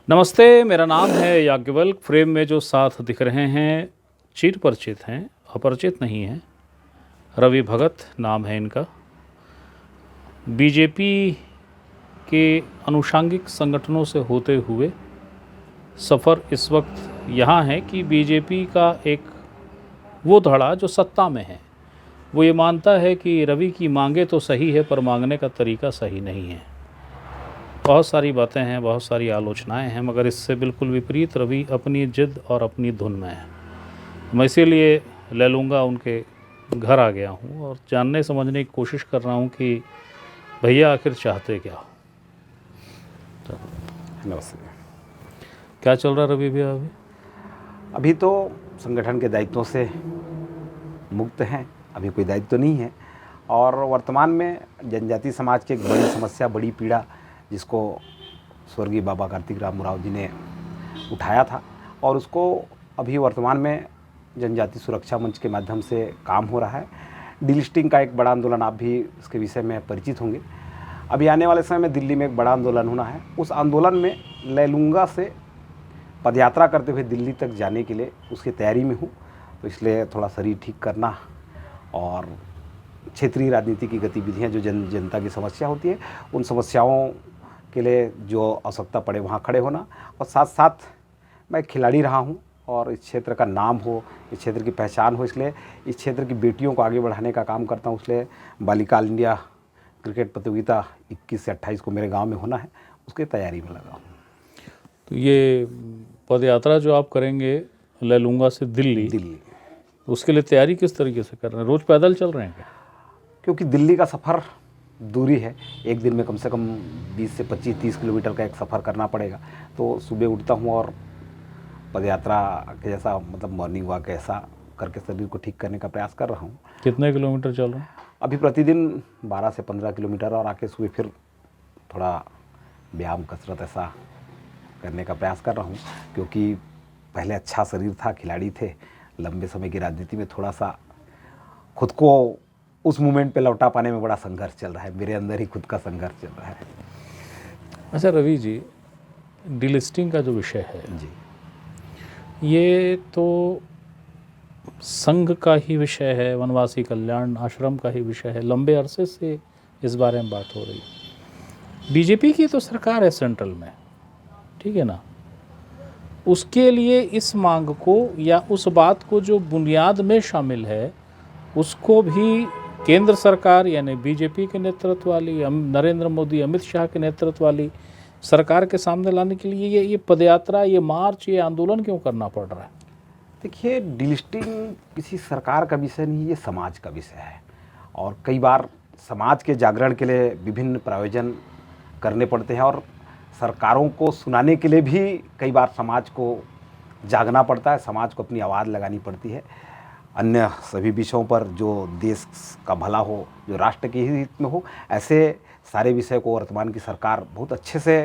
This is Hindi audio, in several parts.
नमस्ते, मेरा नाम है याज्ञवल्क्य। फ्रेम में जो साथ दिख रहे हैं चिर परिचित हैं, अपरिचित नहीं हैं। रवि भगत नाम है इनका। बीजेपी के अनुषांगिक संगठनों से होते हुए सफ़र इस वक्त यहाँ है कि बीजेपी का एक वो धड़ा जो सत्ता में है वो ये मानता है कि रवि की मांगे तो सही है पर मांगने का तरीका सही नहीं है। बहुत सारी बातें हैं, बहुत सारी आलोचनाएं हैं, मगर इससे बिल्कुल विपरीत रवि अपनी जिद और अपनी धुन में है। मैं इसीलिए ले लूँगा उनके घर आ गया हूँ और जानने समझने की कोशिश कर रहा हूँ कि भैया आखिर चाहते क्या हो। नमस्ते। क्या चल रहा रवि भैया अभी तो संगठन के दायित्वों से मुक्त हैं, अभी कोई दायित्व नहीं है। और वर्तमान में जनजाति समाज की एक बड़ी समस्या, बड़ी पीड़ा, जिसको स्वर्गीय बाबा कार्तिक राम उरांव जी ने उठाया था और उसको अभी वर्तमान में जनजाति सुरक्षा मंच के माध्यम से काम हो रहा है। डीलिस्टिंग का एक बड़ा आंदोलन, आप भी इसके विषय में परिचित होंगे। अभी आने वाले समय में दिल्ली में एक बड़ा आंदोलन होना है। उस आंदोलन में लैलूंगा से पदयात्रा करते हुए दिल्ली तक जाने के लिए उसकी तैयारी में हूँ। तो इसलिए थोड़ा शरीर ठीक करना और क्षेत्रीय राजनीति की गतिविधियाँ, जो जनता की समस्या होती है, उन समस्याओं के लिए जो आवश्यकता पड़े वहाँ खड़े होना। और साथ साथ मैं खिलाड़ी रहा हूँ और इस क्षेत्र का नाम हो, इस क्षेत्र की पहचान हो, इसलिए इस क्षेत्र की बेटियों को आगे बढ़ाने का काम करता हूँ। इसलिए बालिका ऑल इंडिया क्रिकेट प्रतियोगिता 21 से 28 को मेरे गांव में होना है, उसकी तैयारी में लगा हूँ। तो ये पदयात्रा जो आप करेंगे लैलूंगा से दिल्ली, उसके लिए तैयारी किस तरीके से कर रहे हैं? रोज़ पैदल चल रहे हैं क्या? क्योंकि दिल्ली का सफ़र दूरी है, एक दिन में कम से कम 20 से 25-30 किलोमीटर का एक सफ़र करना पड़ेगा। तो सुबह उठता हूँ और पदयात्रा के जैसा, मतलब मॉर्निंग वॉक ऐसा करके शरीर को ठीक करने का प्रयास कर रहा हूँ। कितने किलोमीटर चल रहे हैं? अभी प्रतिदिन 12 से 15 किलोमीटर, और आके सुबह फिर थोड़ा व्यायाम, कसरत ऐसा करने का प्रयास कर रहा हूँ। क्योंकि पहले अच्छा शरीर था, खिलाड़ी थे, लंबे समय की राजनीति में थोड़ा सा खुद को उस मोमेंट पे लौटा पाने में बड़ा संघर्ष चल रहा है। मेरे अंदर ही खुद का संघर्ष चल रहा है। अच्छा रवि जी, डीलिस्टिंग का जो विषय है जी, ये तो संघ का ही विषय है, वनवासी कल्याण आश्रम का ही विषय है। लंबे अरसे से इस बारे में बात हो रही है। बीजेपी की तो सरकार है सेंट्रल में, ठीक है ना? उसके लिए इस मांग को या उस बात को जो बुनियाद में शामिल है उसको भी केंद्र सरकार यानी बीजेपी के नेतृत्व वाली, नरेंद्र मोदी, अमित शाह के नेतृत्व वाली सरकार के सामने लाने के लिए ये पदयात्रा, ये मार्च, ये आंदोलन क्यों करना पड़ रहा है? देखिए, डीलिस्टिंग किसी सरकार का विषय नहीं, ये समाज का विषय है। और कई बार समाज के जागरण के लिए विभिन्न प्रायोजन करने पड़ते हैं और सरकारों को सुनाने के लिए भी कई बार समाज को जागना पड़ता है, समाज को अपनी आवाज़ लगानी पड़ती है। अन्य सभी विषयों पर जो देश का भला हो, जो राष्ट्र के हित में हो, ऐसे सारे विषय को वर्तमान की सरकार बहुत अच्छे से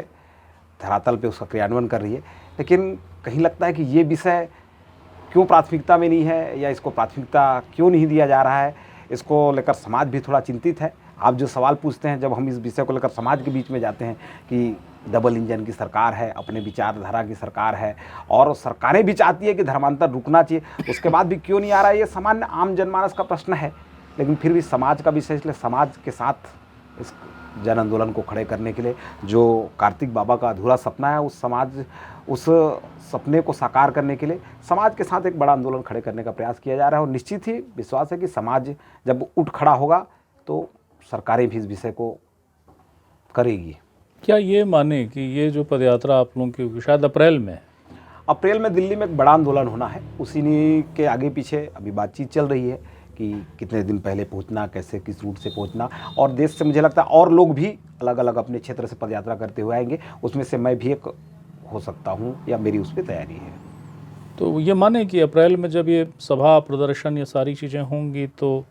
धरातल पे उसका क्रियान्वयन कर रही है। लेकिन कहीं लगता है कि ये विषय क्यों प्राथमिकता में नहीं है, या इसको प्राथमिकता क्यों नहीं दिया जा रहा है, इसको लेकर समाज भी थोड़ा चिंतित है। आप जो सवाल पूछते हैं, जब हम इस विषय को लेकर समाज के बीच में जाते हैं कि डबल इंजन की सरकार है, अपने विचारधारा की सरकार है और सरकारें भी चाहती है कि धर्मांतर रुकना चाहिए, उसके बाद भी क्यों नहीं आ रहा है, ये सामान्य आम जनमानस का प्रश्न है। लेकिन फिर भी समाज का विषय, इसलिए समाज के साथ इस जन आंदोलन को खड़े करने के लिए जो कार्तिक बाबा का अधूरा सपना है, उस सपने को साकार करने के लिए समाज के साथ एक बड़ा आंदोलन खड़े करने का प्रयास किया जा रहा है। और निश्चित ही विश्वास है कि समाज जब उठ खड़ा होगा तो सरकारें भी इस विषय को करेगी। क्या ये माने कि ये जो पदयात्रा आप लोगों की शायद अप्रैल में दिल्ली में एक बड़ा आंदोलन होना है, उसी के आगे पीछे अभी बातचीत चल रही है कि कितने दिन पहले पहुंचना, कैसे, किस रूट से पहुंचना। और देश से मुझे लगता है और लोग भी अलग अलग अपने क्षेत्र से पदयात्रा करते हुए आएंगे, उसमें से मैं भी एक हो सकता हूं, या मेरी उस पर तैयारी है। तो ये माने कि अप्रैल में जब ये सभा, प्रदर्शन, ये सारी चीज़ें होंगी तो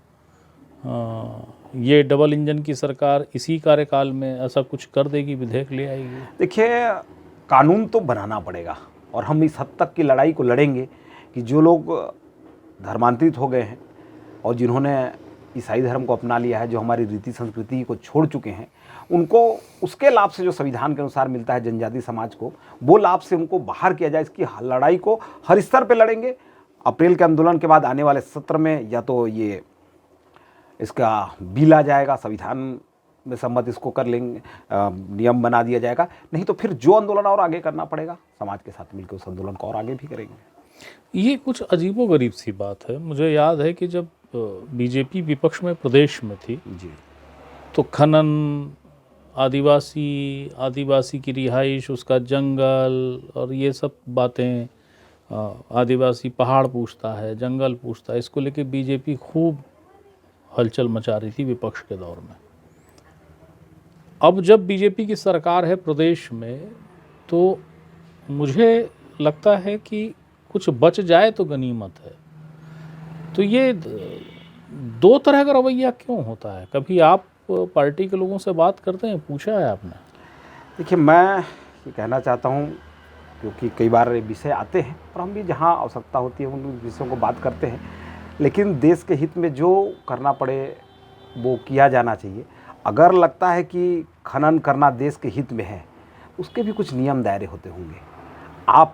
ये डबल इंजन की सरकार इसी कार्यकाल में ऐसा कुछ कर देगी, विधेयक ले आएगी? देखिए, कानून तो बनाना पड़ेगा और हम इस हद तक की लड़ाई को लड़ेंगे कि जो लोग धर्मांतरित हो गए हैं और जिन्होंने ईसाई धर्म को अपना लिया है, जो हमारी रीति संस्कृति को छोड़ चुके हैं, उनको उसके लाभ से जो संविधान के अनुसार मिलता है जनजाति समाज को, वो लाभ से उनको बाहर किया जाए। इसकी लड़ाई को हर स्तर पे लड़ेंगे। अप्रैल के आंदोलन के बाद आने वाले सत्र में या तो ये इसका बिल आ जाएगा, संविधान में सम्मत इसको कर लेंगे, नियम बना दिया जाएगा, नहीं तो फिर जो आंदोलन और आगे करना पड़ेगा समाज के साथ मिलकर उस आंदोलन को और आगे भी करेंगे। ये कुछ अजीबोगरीब सी बात है। मुझे याद है कि जब बीजेपी विपक्ष में प्रदेश में थी जी, तो खनन, आदिवासी की रिहाइश, उसका जंगल और ये सब बातें, आदिवासी पहाड़ पूछता है, जंगल पूछता है, इसको लेके बीजेपी खूब हलचल मचा रही थी विपक्ष के दौर में। अब जब बीजेपी की सरकार है प्रदेश में, तो मुझे लगता है कि कुछ बच जाए तो गनीमत है। तो ये दो तरह का रवैया क्यों होता है? कभी आप पार्टी के लोगों से बात करते हैं, पूछा है आपने? देखिए, मैं ये कहना चाहता हूँ, क्योंकि कई बार विषय आते हैं और हम भी जहाँ आवश्यकता होती है उन विषयों को बात करते हैं, लेकिन देश के हित में जो करना पड़े वो किया जाना चाहिए। अगर लगता है कि खनन करना देश के हित में है, उसके भी कुछ नियम दायरे होते होंगे। आप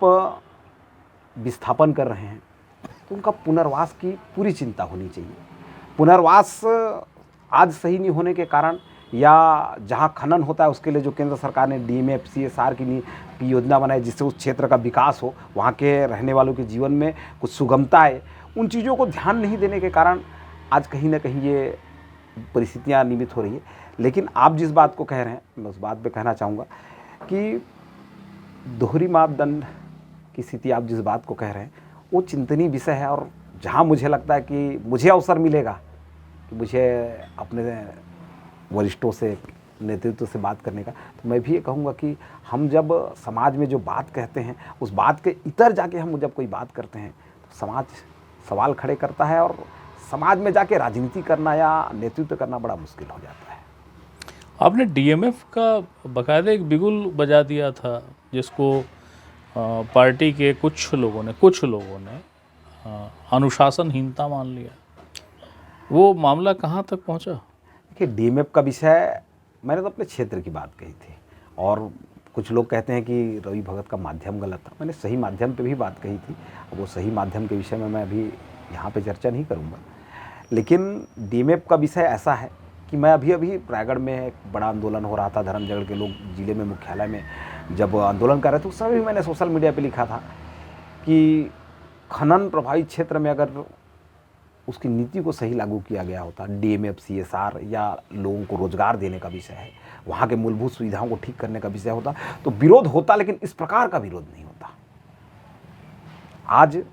विस्थापन कर रहे हैं तो उनका पुनर्वास की पूरी चिंता होनी चाहिए। पुनर्वास आज सही नहीं होने के कारण, या जहाँ खनन होता है उसके लिए जो केंद्र सरकार ने DMF CSR की योजना बनाई जिससे उस क्षेत्र का विकास हो, वहाँ के रहने वालों के जीवन में कुछ सुगमता आए, उन चीज़ों को ध्यान नहीं देने के कारण आज कहीं ना कहीं ये परिस्थितियाँ निर्मित हो रही है। लेकिन आप जिस बात को कह रहे हैं, मैं उस बात पे कहना चाहूँगा कि दोहरी मापदंड की स्थिति, आप जिस बात को कह रहे हैं वो चिंतनीय विषय है। और जहाँ मुझे लगता है कि मुझे अवसर मिलेगा कि मुझे अपने वरिष्ठों से, नेतृत्व से बात करने का, तो मैं भी ये कहूँगा कि हम जब समाज में जो बात कहते हैं उस बात के इतर जाके हम जब कोई बात करते हैं तो समाज सवाल खड़े करता है और समाज में जाके राजनीति करना या नेतृत्व करना बड़ा मुश्किल हो जाता है। आपने DMF का बाकायदा एक बिगुल बजा दिया था, जिसको पार्टी के कुछ लोगों ने अनुशासनहीनता मान लिया। वो मामला कहाँ तक पहुँचा? देखिए, DMF का विषय, मैंने तो अपने क्षेत्र की बात कही थी, और कुछ लोग कहते हैं कि रवि भगत का माध्यम गलत था। मैंने सही माध्यम पे भी बात कही थी। वो सही माध्यम के विषय में मैं अभी यहाँ पे चर्चा नहीं करूँगा, लेकिन DMF का विषय ऐसा है कि मैं अभी रायगढ़ में एक बड़ा आंदोलन हो रहा था, धर्मजगड़ के लोग जिले में मुख्यालय में जब आंदोलन कर रहे थे, उस समय भी मैंने सोशल मीडिया पे लिखा था कि खनन प्रभावित क्षेत्र में अगर उसकी नीति को सही लागू किया गया होता, DMF CSR या लोगों को रोजगार देने का विषय है, वहाँ के मूलभूत सुविधाओं को ठीक करने का विषय होता, तो विरोध होता, लेकिन इस प्रकार का विरोध नहीं होता। आज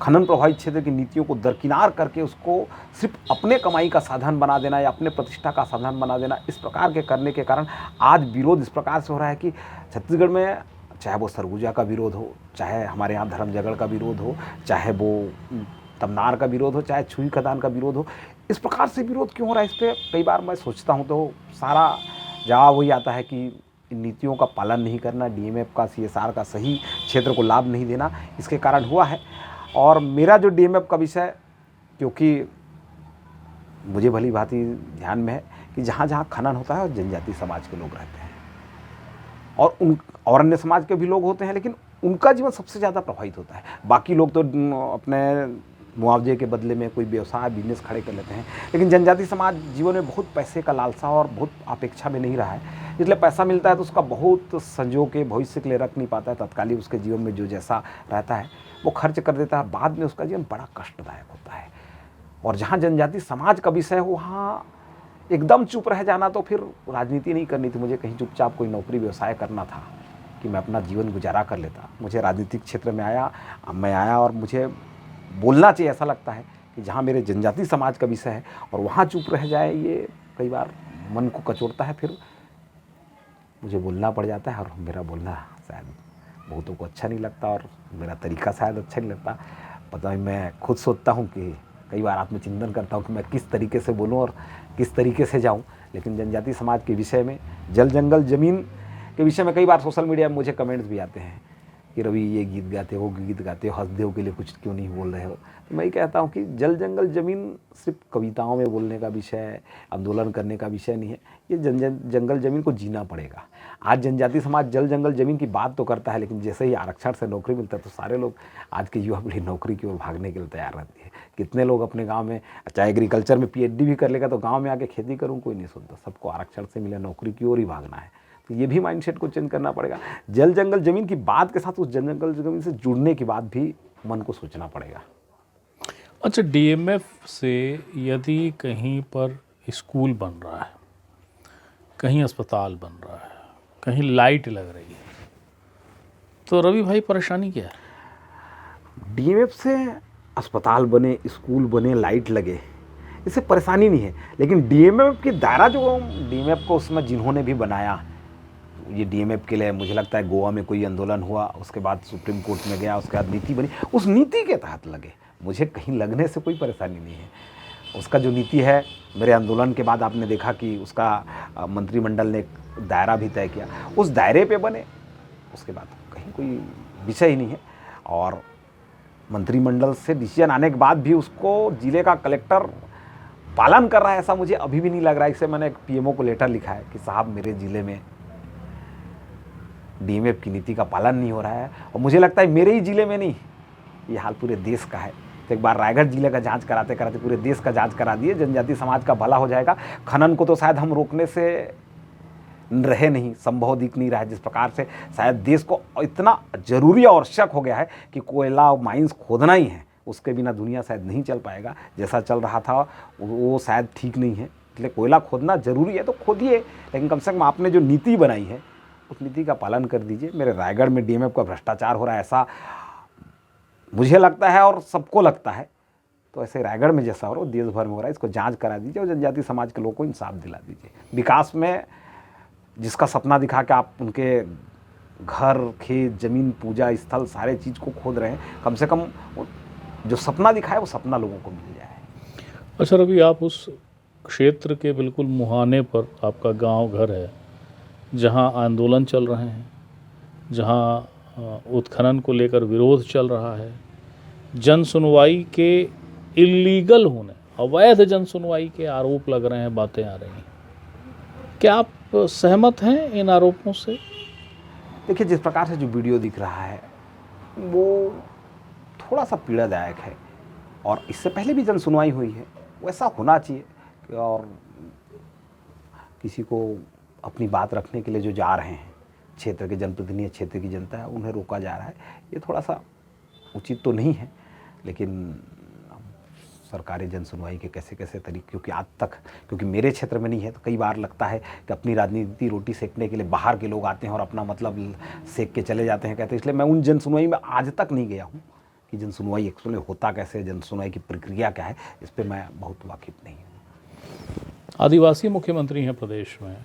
खनन प्रभावित क्षेत्र की नीतियों को दरकिनार करके उसको सिर्फ अपने कमाई का साधन बना देना या अपने प्रतिष्ठा का साधन बना देना, इस प्रकार के करने के कारण आज विरोध इस प्रकार से हो रहा है कि छत्तीसगढ़ में चाहे वो सरगुजा का विरोध हो, चाहे हमारे यहाँ धर्मजगड़ का विरोध हो, चाहे वो तमनार का विरोध हो, चाहे छुई खदान का विरोध हो, इस प्रकार से विरोध क्यों हो रहा है? इस पर कई बार मैं सोचता हूँ तो सारा जवाब वही आता है कि इन नीतियों का पालन नहीं करना, DMF का CSR का सही क्षेत्र को लाभ नहीं देना, इसके कारण हुआ है। और मेरा जो DMF का विषय, क्योंकि मुझे भली भांति ध्यान में है कि जहाँ जहाँ खनन होता है और जनजाति समाज के लोग रहते हैं और अन्य समाज के भी लोग होते हैं, लेकिन उनका जीवन सबसे ज़्यादा प्रभावित होता है। बाकी लोग तो अपने मुआवजे के बदले में कोई व्यवसाय बिजनेस खड़े कर लेते हैं, लेकिन जनजाति समाज जीवन में बहुत पैसे का लालसा और बहुत अपेक्षा में नहीं रहा है, इसलिए पैसा मिलता है तो उसका बहुत संजो के भविष्य के लिए रख नहीं पाता है। तत्कालीन उसके जीवन में जो जैसा रहता है वो खर्च कर देता है, बाद में उसका जीवन बड़ा कष्टदायक होता है। और जहाँ जनजाति समाज का विषय हो वहाँ एकदम चुप रह जाना, तो फिर राजनीति नहीं करनी थी, मुझे कहीं चुपचाप कोई नौकरी व्यवसाय करना था कि मैं अपना जीवन गुजारा कर लेता। मुझे राजनीतिक क्षेत्र में मैं आया और मुझे बोलना चाहिए, ऐसा लगता है कि जहाँ मेरे जनजाति समाज का विषय है और वहाँ चुप रह जाए, ये कई बार मन को कचोटता है, फिर मुझे बोलना पड़ जाता है और मेरा बोलना शायद बहुतों को अच्छा नहीं लगता और मेरा तरीका शायद अच्छा नहीं लगता। पता नहीं, मैं खुद सोचता हूँ कि कई बार आत्मचिंतन करता हूँ कि मैं किस तरीके से बोलूँ और किस तरीके से जाऊँ, लेकिन जनजाति समाज के विषय में, जल जंगल ज़मीन के विषय में कई बार सोशल मीडिया में मुझे कमेंट्स भी आते हैं कि रवि ये गीत गाते हो, गीत गाते हो, हंसदेव के लिए कुछ क्यों नहीं बोल रहे हो। तो मैं ही कहता हूँ कि जल जंगल ज़मीन सिर्फ कविताओं में बोलने का विषय है, आंदोलन करने का विषय नहीं है। ये जंगल ज़मीन को जीना पड़ेगा। आज जनजाति समाज जल जंगल ज़मीन की बात तो करता है, लेकिन जैसे ही आरक्षण से नौकरी मिलता है तो सारे लोग, आज के युवा पीढ़ी नौकरी की ओर भागने के लिए तैयार रहती है। कितने लोग अपने गाँव में, चाहे एग्रीकल्चर में PhD भी कर लेगा तो गाँव में आके खेती करूँ, कोई नहीं सुनता। सबको आरक्षण से मिले नौकरी की ओर ही भागना है। तो ये भी माइंडसेट को चेंज करना पड़ेगा। जल जंगल ज़मीन की बात के साथ उस जल जंगल ज़मीन से जुड़ने की बात भी मन को सोचना पड़ेगा। अच्छा, DMF से यदि कहीं पर स्कूल बन रहा है, कहीं अस्पताल बन रहा है, कहीं लाइट लग रही है, तो रवि भाई परेशानी क्या है? DMF से अस्पताल बने, स्कूल बने, लाइट लगे, इससे परेशानी नहीं है। लेकिन DMF की दायरा जो DMF को उसमें जिन्होंने भी बनाया, ये DMF के लिए मुझे लगता है गोवा में कोई आंदोलन हुआ, उसके बाद सुप्रीम कोर्ट में गया, उसके बाद नीति बनी, उस नीति के तहत लगे। मुझे कहीं लगने से कोई परेशानी नहीं है। उसका जो नीति है, मेरे आंदोलन के बाद आपने देखा कि उसका मंत्रिमंडल ने एक दायरा भी तय किया, उस दायरे पे बने, उसके बाद कहीं कोई विषय ही नहीं है। और मंत्रिमंडल से डिसीजन आने के बाद भी उसको जिले का कलेक्टर पालन कर रहा है, ऐसा मुझे अभी भी नहीं लग रहा है। इससे मैंने एक PMO को लेटर लिखा है कि साहब मेरे ज़िले में DMF की नीति का पालन नहीं हो रहा है। और मुझे लगता है मेरे ही ज़िले में नहीं, ये हाल पूरे देश का है। तो एक बार रायगढ़ जिले का जांच कराते कराते पूरे देश का जांच करा दिए, जनजाति समाज का भला हो जाएगा। खनन को तो शायद हम रोकने से रहे नहीं, संभव दिख नहीं रहा है। जिस प्रकार से शायद देश को इतना ज़रूरी और आवश्यक हो गया है कि कोयला माइंस खोदना ही है, उसके बिना दुनिया शायद नहीं चल पाएगा। जैसा चल रहा था वो शायद ठीक नहीं है, इसलिए कोयला खोदना ज़रूरी है तो खोदिए, लेकिन कम से कम आपने जो नीति बनाई है उस नीति का पालन कर दीजिए। मेरे रायगढ़ में DMF का भ्रष्टाचार हो रहा है, ऐसा मुझे लगता है और सबको लगता है। तो ऐसे रायगढ़ में जैसा हो रहा है देश भर में हो रहा है, इसको जांच करा दीजिए और जनजाति समाज के लोगों को इंसाफ दिला दीजिए। विकास में जिसका सपना दिखा के आप उनके घर, खेत, ज़मीन, पूजा स्थल सारे चीज़ को खोद रहे हैं, कम से कम जो सपना दिखा है वो सपना लोगों को मिल जाए। अच्छा रवि, आप उस क्षेत्र के बिल्कुल मुहाने पर आपका गांव घर है, जहां आंदोलन चल रहे हैं, जहां उत्खनन को लेकर विरोध चल रहा है, जन सुनवाई के इलीगल होने, अवैध जन सुनवाई के आरोप लग रहे हैं, बातें आ रही हैं, क्या आप सहमत हैं इन आरोपों से? देखिए, जिस प्रकार से जो वीडियो दिख रहा है वो थोड़ा सा पीड़ादायक है, और इससे पहले भी जन सुनवाई हुई है, वैसा होना चाहिए। और किसी को अपनी बात रखने के लिए जो जा रहे हैं, क्षेत्र के जनप्रतिनिधि, क्षेत्र की जनता है, उन्हें रोका जा रहा है, ये थोड़ा सा उचित तो नहीं है। लेकिन सरकारी जन सुनवाई के कैसे कैसे तरीके, क्योंकि आज तक, क्योंकि मेरे क्षेत्र में नहीं है, तो कई बार लगता है कि अपनी राजनीति रोटी सेकने के लिए बाहर के लोग आते हैं और अपना मतलब सेक के चले जाते हैं, कहते हैं। इसलिए मैं उन जन सुनवाई में आज तक नहीं गया हूँ कि जन सुनवाई एक्चुअली होता कैसे, जन सुनवाई की प्रक्रिया क्या है, इस पर मैं बहुत वाकिफ नहीं हूँ। आदिवासी मुख्यमंत्री हैं प्रदेश में,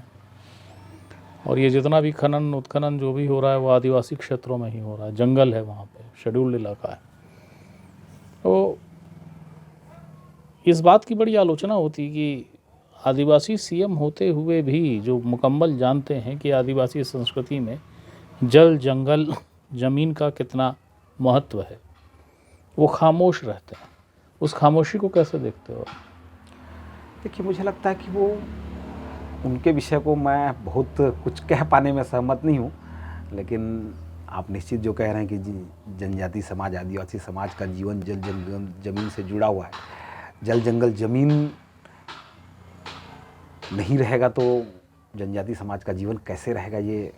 और ये जितना भी खनन उत्खनन जो भी हो रहा है वो आदिवासी क्षेत्रों में ही हो रहा है, जंगल है वहाँ पे, शेड्यूल्ड इलाका है। तो इस बात की बड़ी आलोचना होती कि आदिवासी CM होते हुए भी जो मुकम्मल जानते हैं कि आदिवासी संस्कृति में जल, जंगल, ज़मीन का कितना महत्व है, वो खामोश रहते हैं। उस खामोशी को कैसे देखते हो? देखिए, मुझे लगता है कि वो, उनके विषय को मैं बहुत कुछ कह पाने में सहमत नहीं हूँ, लेकिन आप निश्चित जो कह रहे हैं कि जनजाति समाज, आदिवासी समाज का जीवन जल जंगल ज़मीन से जुड़ा हुआ है। जल जंगल ज़मीन नहीं रहेगा तो जनजाति समाज का जीवन कैसे रहेगा, ये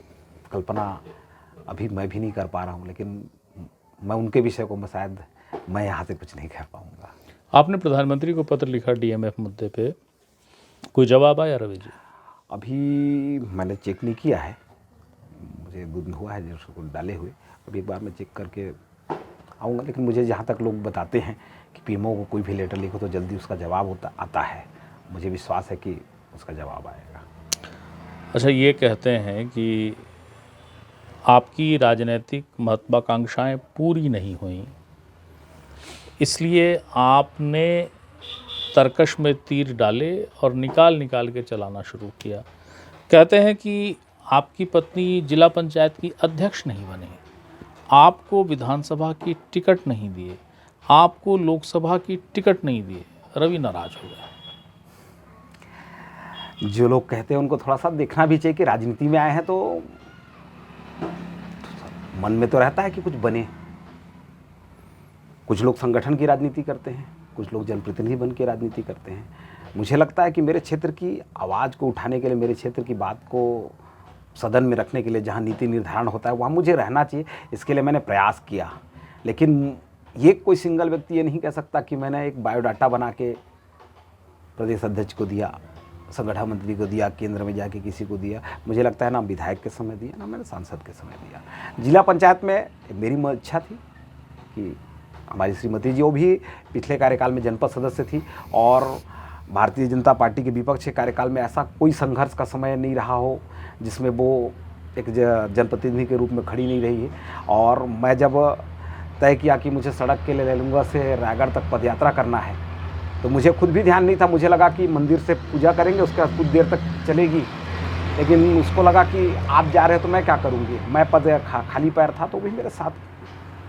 कल्पना अभी मैं भी नहीं कर पा रहा हूँ। लेकिन मैं उनके विषय को शायद मैं यहाँ से कुछ नहीं कह पाऊँगा। आपने प्रधानमंत्री को पत्र लिखा DMF मुद्दे पे, कोई जवाब आया रवि जी? अभी मैंने चेक नहीं किया है, मुझे 2 दिन हुआ है जो उसको डाले हुए, अभी एक बार मैं चेक करके आऊँगा। लेकिन मुझे जहाँ तक लोग बताते हैं कि PMO को कोई भी लेटर लिखो तो जल्दी उसका जवाब आता है, मुझे विश्वास है कि उसका जवाब आएगा। अच्छा, ये कहते हैं कि आपकी राजनीतिक महत्वाकांक्षाएं पूरी नहीं हुई, इसलिए आपने तरकश में तीर डाले और निकाल के चलाना शुरू किया। कहते हैं कि आपकी पत्नी जिला पंचायत की अध्यक्ष नहीं बनी, आपको विधानसभा की टिकट नहीं दिए, आपको लोकसभा की टिकट नहीं दिए, रवि नाराज हो गया। जो लोग कहते हैं उनको थोड़ा सा देखना भी चाहिए कि राजनीति में आए हैं तो मन में तो रहता है कि कुछ बने। कुछ लोग संगठन की राजनीति करते हैं, कुछ लोग जनप्रतिनिधि बन के राजनीति करते हैं। मुझे लगता है कि मेरे क्षेत्र की आवाज़ को उठाने के लिए, मेरे क्षेत्र की बात को सदन में रखने के लिए जहाँ नीति निर्धारण होता है वहाँ मुझे रहना चाहिए। इसके लिए मैंने प्रयास किया, लेकिन ये कोई सिंगल व्यक्ति ये नहीं कह सकता कि मैंने एक बायोडाटा बना के प्रदेश अध्यक्ष को दिया, संगठन मंत्री को दिया, केंद्र में जाके किसी को दिया। मुझे लगता है ना विधायक के समय दिया, ना मैंने सांसद के समय दिया। जिला पंचायत में मेरी इच्छा थी कि हमारी श्रीमती जी, वो भी पिछले कार्यकाल में जनपद सदस्य थी और भारतीय जनता पार्टी के विपक्ष के कार्यकाल में ऐसा कोई संघर्ष का समय नहीं रहा हो जिसमें वो एक जनप्रतिनिधि के रूप में खड़ी नहीं रही है। और मैं जब तय किया कि मुझे सड़क के लिए लैलूंगा से रायगढ़ तक पदयात्रा करना है तो मुझे खुद भी ध्यान नहीं था। मुझे लगा कि मंदिर से पूजा करेंगे, उसके बाद कुछ देर तक चलेगी, लेकिन उसको लगा कि आप जा रहे हो तो मैं क्या करूँगी। मैं खाली पैर था तो भी मेरे साथ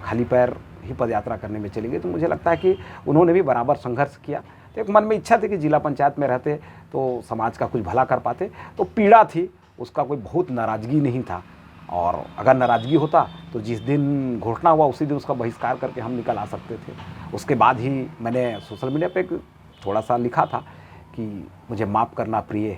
खाली पैर ही पदयात्रा करने में चली गई। तो मुझे लगता है कि उन्होंने भी बराबर संघर्ष किया। तो एक मन में इच्छा थी कि जिला पंचायत में रहते तो समाज का कुछ भला कर पाते। तो पीड़ा थी, उसका कोई बहुत नाराज़गी नहीं था। और अगर नाराज़गी होता तो जिस दिन घोषणा हुआ उसी दिन उसका बहिष्कार करके हम निकल आ सकते थे। उसके बाद ही मैंने सोशल मीडिया पे थोड़ा सा लिखा था कि मुझे माफ़ करना प्रिय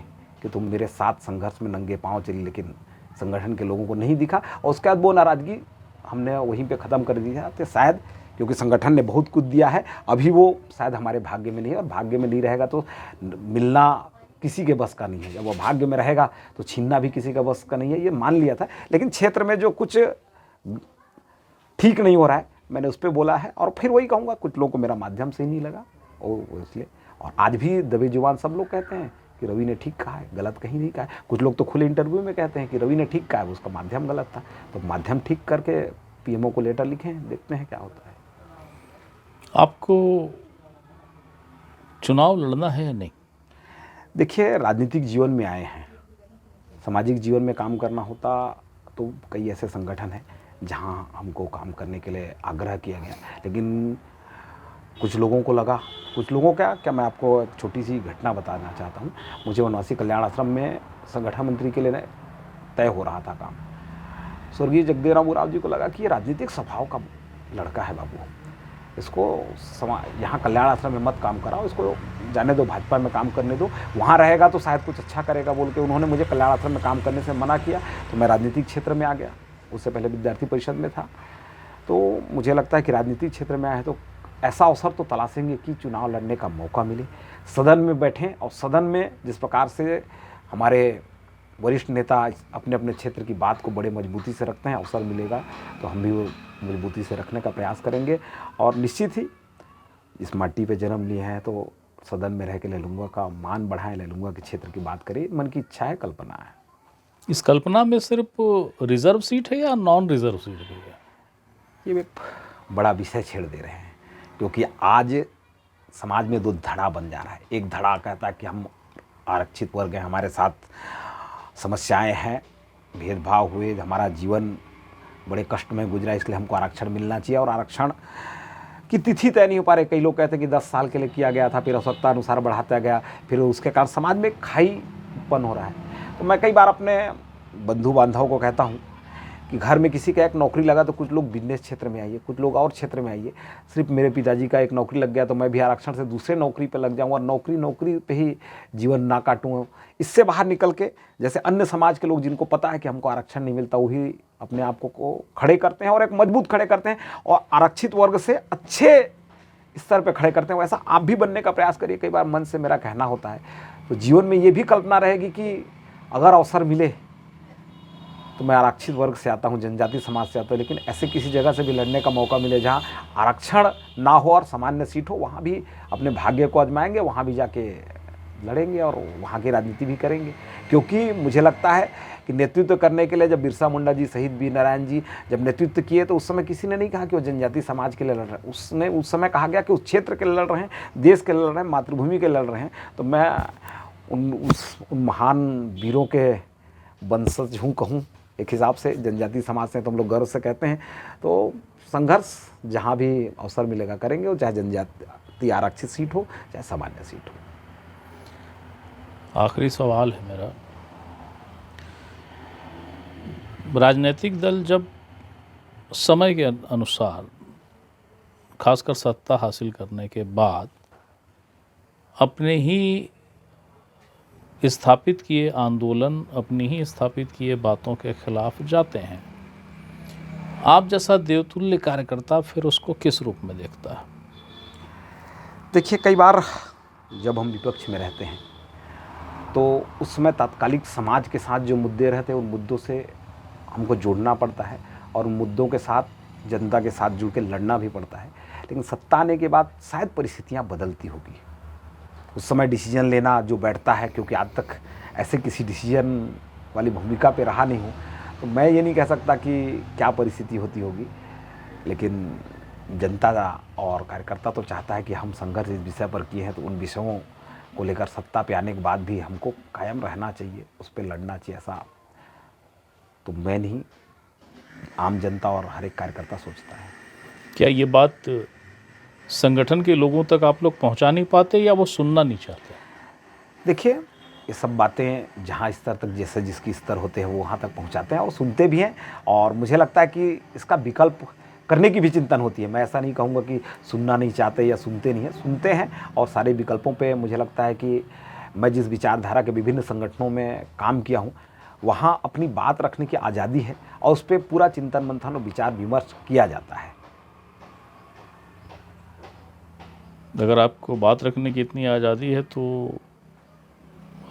कि तुम मेरे साथ संघर्ष में नंगे पाँव चली, लेकिन संगठन के लोगों को नहीं दिखा। और उसके बाद वो नाराज़गी हमने वहीं पे ख़त्म कर दी है। तो शायद क्योंकि संगठन ने बहुत कुछ दिया है, अभी वो शायद हमारे भाग्य में नहीं है, और भाग्य में नहीं रहेगा तो मिलना किसी के बस का नहीं है। जब वो भाग्य में रहेगा तो छीनना भी किसी का बस का नहीं है, ये मान लिया था। लेकिन क्षेत्र में जो कुछ ठीक नहीं हो रहा है मैंने उस पर बोला है, और फिर वही कहूँगा कुछ लोगों को मेरा माध्यम से ही नहीं लगा और इसलिए। और आज भी दबे जुबान सब लोग कहते हैं कि रवि ने ठीक कहा है, गलत कहीं नहीं कहा है। कुछ लोग तो खुले इंटरव्यू में कहते हैं कि रवि ने ठीक कहा है, उसका माध्यम गलत था। तो माध्यम ठीक करके पीएमओ को लेटर लिखें, देखते हैं क्या होता है। आपको चुनाव लड़ना है या नहीं? देखिए, राजनीतिक जीवन में आए हैं, सामाजिक जीवन में काम करना होता तो कई ऐसे संगठन हैं जहां हमको काम करने के लिए आग्रह किया गया। लेकिन कुछ लोगों को लगा, कुछ लोगों क्या मैं आपको एक छोटी सी घटना बताना चाहता हूं। मुझे वनवासी कल्याण आश्रम में संगठन मंत्री के लिए तय हो रहा था काम। स्वर्गीय जगदेव उरांव जी को लगा कि ये राजनीतिक स्वभाव का लड़का है बाबू, इसको यहाँ कल्याण आश्रम में मत काम कराओ, इसको जाने दो, भाजपा में काम करने दो, वहाँ रहेगा तो शायद कुछ अच्छा करेगा बोल के उन्होंने मुझे कल्याण आश्रम में काम करने से मना किया। तो मैं राजनीतिक क्षेत्र में आ गया, उससे पहले विद्यार्थी परिषद में था। तो मुझे लगता है कि राजनीतिक क्षेत्र में आए तो ऐसा अवसर तो तलाशेंगे कि चुनाव लड़ने का मौका मिले, सदन में बैठें, और सदन में जिस प्रकार से हमारे वरिष्ठ नेता अपने अपने क्षेत्र की बात को बड़े मजबूती से रखते हैं, अवसर मिलेगा तो हम भी वो मजबूती से रखने का प्रयास करेंगे। और निश्चित ही इस माटी पे जन्म लिए हैं तो सदन में रह के लैलूंगा का मान बढ़ाएं, लैलूंगा के क्षेत्र की बात करें, मन की इच्छा है, कल्पना है। इस कल्पना में सिर्फ रिजर्व सीट है या नॉन रिजर्व सीट भी है? ये एक बड़ा विषय छेड़ दे रहे हैं, क्योंकि आज समाज में दो धड़ा बन जा रहा है। एक धड़ा कहता है कि हम आरक्षित वर्ग हैं, हमारे साथ समस्याएं हैं, भेदभाव हुए, हमारा जीवन बड़े कष्ट में गुजरा, इसलिए हमको आरक्षण मिलना चाहिए। और आरक्षण की तिथि तय नहीं हो पा रही। कई लोग कहते हैं कि 10 साल के लिए किया गया था, फिर आवश्यकता अनुसार बढ़ाता गया, फिर उसके कारण समाज में खाई उत्पन्न हो रहा है। तो मैं कई बार अपने बंधु बांधवों को कहता हूँ कि घर में किसी का एक नौकरी लगा तो कुछ लोग बिजनेस क्षेत्र में आइए, कुछ लोग और क्षेत्र में आइए। सिर्फ मेरे पिताजी का एक नौकरी लग गया तो मैं भी आरक्षण से दूसरे नौकरी पे लग जाऊँ और नौकरी पे ही जीवन ना काटूँ। इससे बाहर निकल के जैसे अन्य समाज के लोग जिनको पता है कि हमको आरक्षण नहीं मिलता, वही अपने आप को खड़े करते हैं और एक मजबूत खड़े करते हैं और आरक्षित वर्ग से अच्छे स्तर पे खड़े करते हैं। वैसा आप भी बनने का प्रयास करिए। कई बार मन से मेरा कहना होता है तो जीवन में ये भी कल्पना रहेगी कि अगर अवसर मिले तो मैं आरक्षित वर्ग से आता हूँ, जनजाति समाज से आता हूँ, लेकिन ऐसे किसी जगह से भी लड़ने का मौका मिले जहाँ आरक्षण ना हो और सामान्य सीट हो, वहाँ भी अपने भाग्य को आजमाएंगे, वहाँ भी जाके लड़ेंगे और वहाँ की राजनीति भी करेंगे। क्योंकि मुझे लगता है कि नेतृत्व करने के लिए जब बिरसा मुंडा जी, शहीद वीर नारायण जी जब नेतृत्व किए तो उस समय किसी ने नहीं कहा कि वो जनजाति समाज के लिए लड़ रहे हैं। उसने उस समय कहा गया कि उस क्षेत्र के लिए लड़ रहे हैं, देश के लिए लड़ रहे हैं, मातृभूमि के लड़ रहे हैं। तो मैं उन महान वीरों के वंशज हूँ कहूँ, एक हिसाब से जनजातीय समाज से तो हम लोग गर्व से कहते हैं। तो संघर्ष जहाँ भी अवसर मिलेगा करेंगे, और चाहे जनजाति आरक्षित सीट हो चाहे सामान्य सीट हो। आखिरी सवाल है मेरा, राजनीतिक दल जब समय के अनुसार खासकर सत्ता हासिल करने के बाद अपने ही स्थापित किए आंदोलन, अपनी ही स्थापित किए बातों के खिलाफ जाते हैं, आप जैसा देवतुल्य कार्यकर्ता फिर उसको किस रूप में देखता है? देखिए, कई बार जब हम विपक्ष में रहते हैं तो उस समय तात्कालिक समाज के साथ जो मुद्दे रहते हैं उन मुद्दों से हमको जोड़ना पड़ता है, और उन मुद्दों के साथ जनता के साथ जुड़ के लड़ना भी पड़ता है। लेकिन सत्ता आने के बाद शायद परिस्थितियाँ बदलती होगी, उस समय डिसीजन लेना जो बैठता है, क्योंकि आज तक ऐसे किसी डिसीजन वाली भूमिका पे रहा नहीं हूँ, तो मैं ये नहीं कह सकता कि क्या परिस्थिति होती होगी। लेकिन जनता और कार्यकर्ता तो चाहता है कि हम संघर्ष इस विषय पर किए हैं, तो उन विषयों को लेकर सत्ता पे आने के बाद भी हमको कायम रहना चाहिए, उस पर लड़ना चाहिए। ऐसा तो मैं नहीं, आम जनता और हर एक कार्यकर्ता सोचता है। क्या ये बात संगठन के लोगों तक आप लोग पहुंचा नहीं पाते या वो सुनना नहीं चाहते? देखिए, ये सब बातें जहाँ स्तर तक जैसे जिसकी स्तर होते हैं वो वहाँ तक पहुँचाते हैं और सुनते भी हैं, और मुझे लगता है कि इसका विकल्प करने की भी चिंतन होती है। मैं ऐसा नहीं कहूँगा कि सुनना नहीं चाहते या सुनते नहीं हैं, सुनते हैं, और सारे विकल्पों पे मुझे लगता है कि मैं जिस विचारधारा के विभिन्न संगठनों में काम किया हूँ वहाँ अपनी बात रखने की आज़ादी है, और उस पर पूरा चिंतन मंथन और विचार विमर्श किया जाता है। अगर आपको बात रखने की इतनी आज़ादी है तो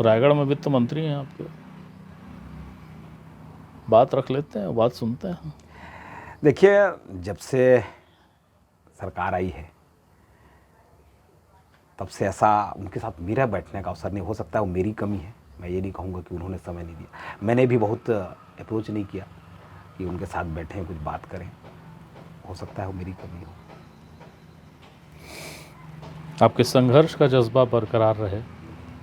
रायगढ़ में वित्त मंत्री हैं आपके, बात रख लेते हैं, बात सुनते हैं। देखिए, जब से सरकार आई है तब से ऐसा उनके साथ मेरा बैठने का अवसर नहीं, हो सकता है वो मेरी कमी है, मैं ये नहीं कहूँगा कि उन्होंने समय नहीं दिया। मैंने भी बहुत अप्रोच नहीं किया कि उनके साथ बैठें, कुछ बात करें, हो सकता है वो मेरी कमी हो। आपके संघर्ष का जज्बा बरकरार रहे,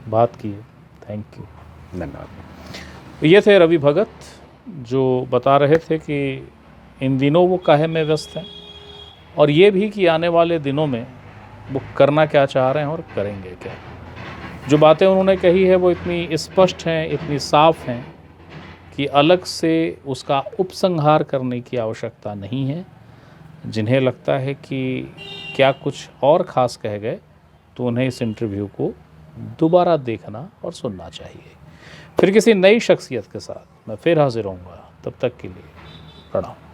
बात किए, थैंक यू, धन्यवाद। ये थे रवि भगत जो बता रहे थे कि इन दिनों वो काहे में व्यस्त हैं, और ये भी कि आने वाले दिनों में वो करना क्या चाह रहे हैं और करेंगे क्या। जो बातें उन्होंने कही है वो इतनी स्पष्ट हैं, इतनी साफ हैं कि अलग से उसका उपसंहार करने की आवश्यकता नहीं है। जिन्हें लगता है कि क्या कुछ और ख़ास कह गए तो उन्हें इस इंटरव्यू को दोबारा देखना और सुनना चाहिए। फिर किसी नई शख्सियत के साथ मैं फिर हाजिर होऊंगा, तब तक के लिए प्रणाम।